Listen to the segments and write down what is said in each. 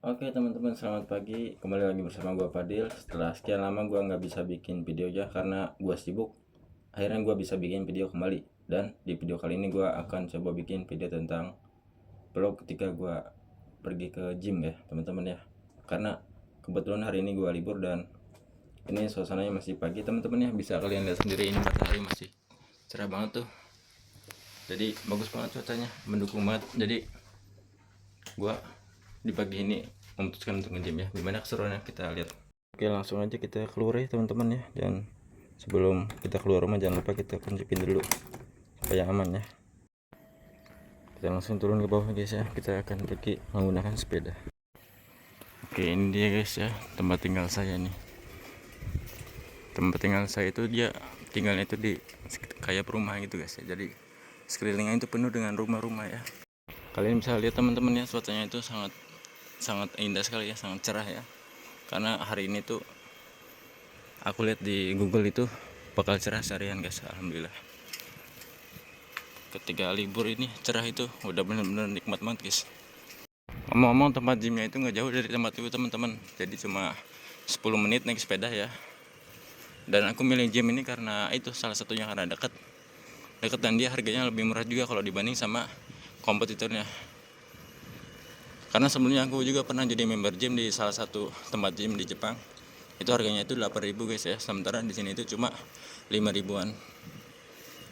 Oke teman-teman, selamat pagi. Kembali lagi bersama gua Fadil. Setelah sekian lama gua nggak bisa bikin video ya karena gua sibuk. Akhirnya gua bisa bikin video kembali. Dan di video kali ini gua akan coba bikin video tentang vlog ketika gua pergi ke gym ya teman-teman ya. Karena kebetulan hari ini gua libur dan ini suasananya masih pagi teman-teman ya. Bisa kalian lihat sendiri, ini matahari masih cerah banget tuh. Jadi bagus banget cuacanya, mendukung banget. Jadi gua di pagi ini memutuskan untuk nge-gym ya. Gimana keseruannya, kita lihat. Oke, langsung aja kita keluar ya teman-teman ya. Dan sebelum kita keluar rumah jangan lupa kita kuncipin dulu supaya aman ya. Kita langsung turun ke bawah guys ya. Kita akan pergi menggunakan sepeda. Oke, ini dia guys ya, tempat tinggal saya nih. Tempat tinggal saya itu dia tinggalnya itu di kayak perumahan gitu guys ya. Jadi sekelilingnya itu penuh dengan rumah-rumah ya. Kalian bisa lihat teman-teman ya, suasananya itu sangat indah sekali ya, sangat cerah ya. Karena hari ini tuh aku lihat di Google itu bakal cerah seharian guys, alhamdulillah. Ketika libur ini cerah itu udah bener-bener nikmat banget guys. Ngomong-ngomong, tempat gymnya itu nggak jauh dari tempat itu teman-teman, jadi cuma 10 menit naik sepeda ya. Dan aku milih gym ini karena itu salah satunya karena dekat dan dia harganya lebih murah juga kalau dibanding sama kompetitornya. Karena sebelumnya aku juga pernah jadi member gym di salah satu tempat gym di Jepang. Itu harganya itu 8.000 guys ya. Sementara di sini itu cuma 5.000-an.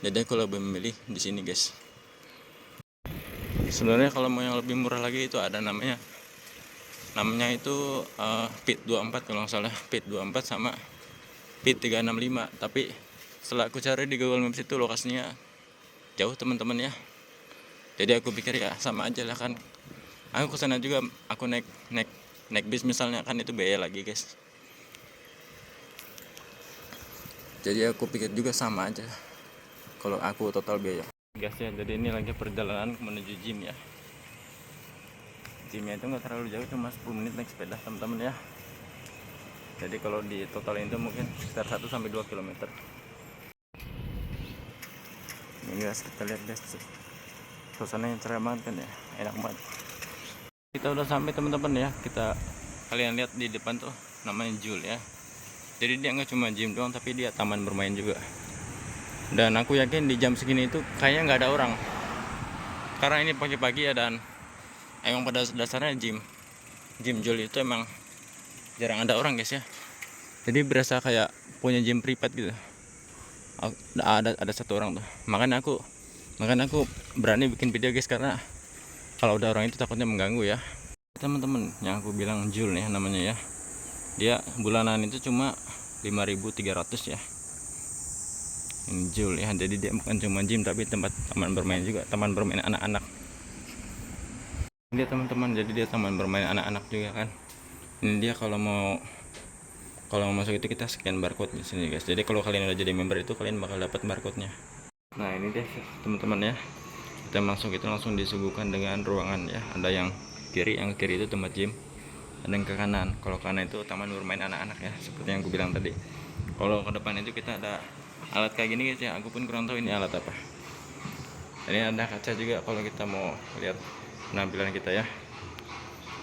Jadi aku lebih memilih di sini guys. Sebenarnya kalau mau yang lebih murah lagi itu ada namanya itu Pit 24 kalau nggak salah, Pit 24 sama Pit 365. Tapi setelah aku cari di Google Maps itu lokasinya jauh teman-teman ya. Jadi aku pikir ya sama aja lah kan. Aku kesana juga, aku naik bis misalnya kan itu biaya lagi guys. Jadi aku pikir juga sama aja kalau aku total biaya guys ya. Jadi ini lagi perjalanan menuju gym ya. Gymnya itu nggak terlalu jauh, cuma 10 menit naik sepeda teman-teman ya. Jadi kalau di total itu mungkin sekitar 1-2 km. Ini guys, kita lihat guys, suasananya cerah banget kan ya, enak banget. Kita udah sampai teman-teman ya. Kalian lihat di depan tuh namanya Jul ya. Jadi dia nggak cuma gym doang, tapi dia taman bermain juga. Dan aku yakin di jam segini itu kayaknya nggak ada orang, karena ini pagi-pagi ya. Dan emang pada dasarnya gym Jul itu emang jarang ada orang guys ya. Jadi berasa kayak punya gym privat gitu. Ada satu orang tuh. Makanya aku berani bikin video guys, karena kalau udah orang itu takutnya mengganggu ya teman-teman. Yang aku bilang Jul nih namanya ya. Dia bulanan itu cuma 5.300 ya. Ini Jul ya. Jadi dia bukan cuma gym tapi tempat taman bermain juga, taman bermain anak-anak. Dia teman-teman, jadi dia taman bermain anak-anak juga kan. Ini dia kalau mau masuk itu kita scan barcode di sini guys. Jadi kalau kalian udah jadi member itu kalian bakal dapat barcode-nya. Nah, ini dia teman-teman ya. Kita masuk itu langsung disuguhkan dengan ruangan ya. Ada yang kiri itu tempat gym, ada yang ke kanan. Kalau kanan itu taman bermain anak-anak ya, seperti yang aku bilang tadi. Kalau ke depan itu kita ada alat kayak gini guys ya. Aku pun kurang tahu ini alat apa. Ini ada kaca juga kalau kita mau lihat penampilan kita ya.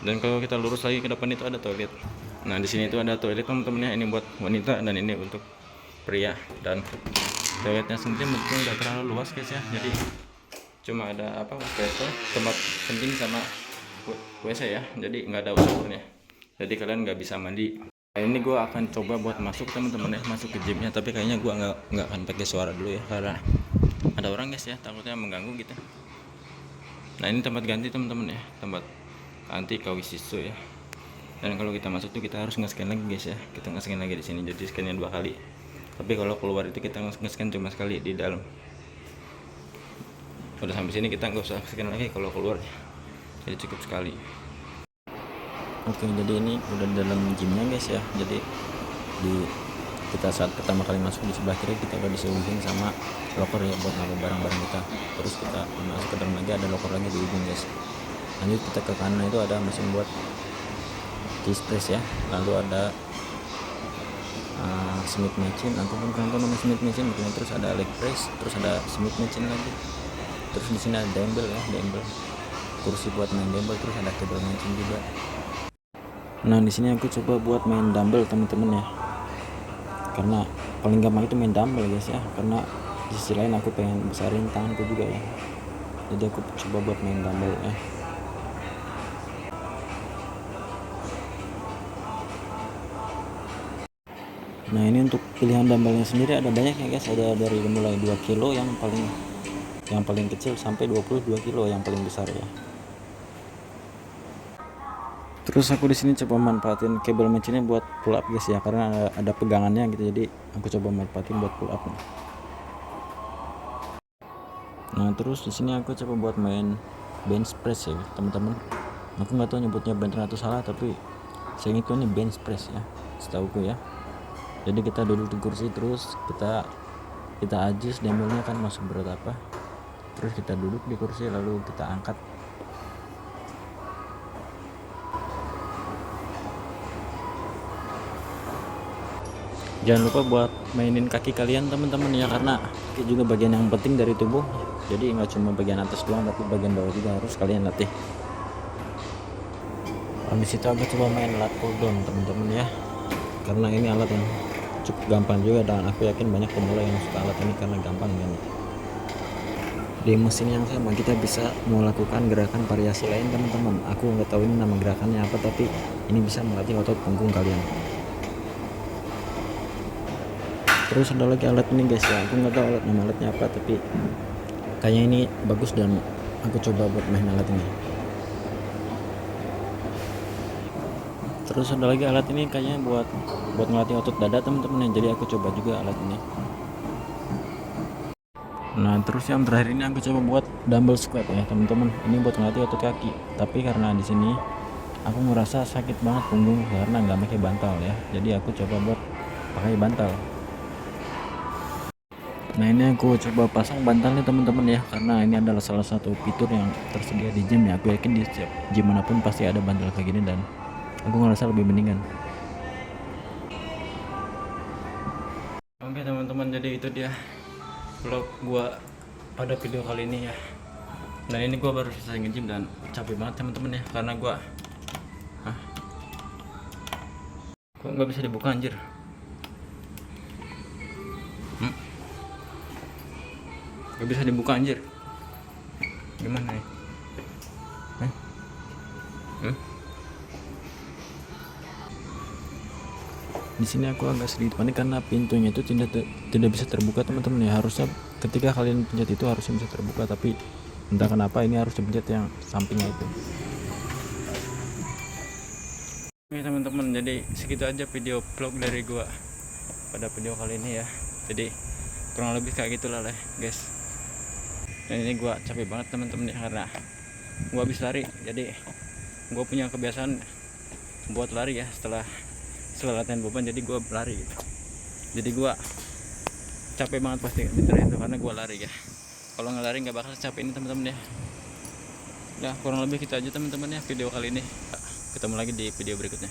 Dan kalau kita lurus lagi ke depan itu ada toilet. Nah, di sini itu ada toilet teman-teman ya. Ini buat wanita dan ini untuk pria. Dan toiletnya sendiri mungkin udah terlalu luas guys ya. Jadi cuma ada tempat kencing sama WC ya. Jadi nggak ada usahanya. Jadi kalian nggak bisa mandi. Nah, ini gue akan coba buat masuk teman-teman ya, masuk ke gymnya. Tapi kayaknya gue nggak akan pakai suara dulu ya, karena ada orang guys ya, takutnya mengganggu gitu. Nah, ini tempat ganti teman-teman ya, tempat ganti Kawisisu ya. Dan kalau kita masuk tuh kita harus nge-scan lagi guys ya. Kita nge-scan lagi di sini, jadi scannya 2 kali. Tapi kalau keluar itu kita nge-scan cuma sekali di dalam. Udah sampai sini kita nggak usah scan lagi kalau keluar, jadi cukup sekali. Oke, jadi ini udah dalam gymnya guys ya. Jadi kita saat pertama kali masuk di sebelah kiri kita udah disuguhin sama locker ya buat naruh barang-barang kita. Terus kita masuk ke dalam lagi ada locker lagi di ujung guys. Lanjut kita ke kanan itu ada mesin buat chest press ya. Lalu ada Smith machine, aku pun kurang tahu nama Smith machine. Terus ada leg press, terus ada Smith machine lagi. Terus di sini ada dumbbell ya, kursi buat main dumbbell. Terus ada cable machine juga. Nah di sini aku coba buat main dumbbell teman-teman ya, karena paling gampang itu main dumbbell guys ya, karena di sisi lain aku pengen besarin tanganku juga ya, jadi aku coba buat main dumbbell ya. Nah ini untuk pilihan dumbbellnya sendiri ada banyak ya guys, ada dari mulai 2 kilo yang paling kecil sampai 22 kilo yang paling besar ya. Terus aku di sini coba manfaatin kabel match ini buat pull up guys ya, karena ada pegangannya gitu, jadi aku coba manfaatin buat pull up nih. Nah terus di sini aku coba buat main bench press ya teman-teman. Aku nggak tahu nyebutnya benar atau salah, tapi saya itu ini bench press ya, setauku ya. Jadi kita duduk di kursi, terus kita adjust dumbbellnya kan masuk berat apa, terus kita duduk di kursi lalu kita angkat. Jangan lupa buat mainin kaki kalian teman-teman ya, karena kaki juga bagian yang penting dari tubuh. Jadi nggak cuma bagian atas doang, tapi bagian bawah juga harus kalian latih. Habis itu aku coba main lat pull down teman-teman ya, karena ini alat yang cukup gampang juga, dan aku yakin banyak pemula yang suka alat ini karena gampang kan. Di mesin yang sama kita bisa melakukan gerakan variasi lain teman-teman. Aku nggak tahu ini nama gerakannya apa, tapi ini bisa melatih otot punggung kalian. Terus ada lagi alat ini guys ya, aku nggak tahu nama alatnya apa, tapi kayaknya ini bagus dan aku coba buat main alat ini. Terus ada lagi alat ini kayaknya buat ngelatih otot dada teman-teman ya, jadi aku coba juga alat ini. Nah terus yang terakhir ini aku coba buat dumbbell squat ya teman-teman, ini buat ngelatih otot kaki, tapi karena di sini aku ngerasa sakit banget punggung karena nggak pakai bantal ya, jadi aku coba buat pakai bantal. Nah ini aku coba pasang bantalnya teman-teman ya, karena ini adalah salah satu fitur yang tersedia di gym ya. Aku yakin di setiap gym manapun pasti ada bantal kayak gini, dan aku ngerasa lebih mendingan. Oke teman-teman, jadi itu dia vlog gua pada video kali ini ya. Nah ini gua baru selesai nge-gym dan capek banget teman-teman ya, karena gua kok nggak bisa dibuka anjir. Gak bisa dibuka anjir. Gimana ya? Di sini aku agak sedikit panik karena pintunya itu tidak bisa terbuka teman-teman ya. Harusnya ketika kalian pencet itu harusnya bisa terbuka, tapi entah kenapa ini harus dipencet yang sampingnya itu. Oke teman-teman, jadi segitu aja video vlog dari gua pada video kali ini ya. Jadi kurang lebih kayak gitulah lah guys. Dan ini gua capek banget teman-teman ya, karena gua habis lari, jadi gua punya kebiasaan buat lari ya setelah latihan beban, jadi gua lari gitu. Jadi gua capek banget pasti di itu karena gua lari ya. Kalau nggak lari nggak bakal capek ini teman-teman ya. Ya kurang lebih kita aja teman-teman ya video kali ini. Ketemu lagi di video berikutnya.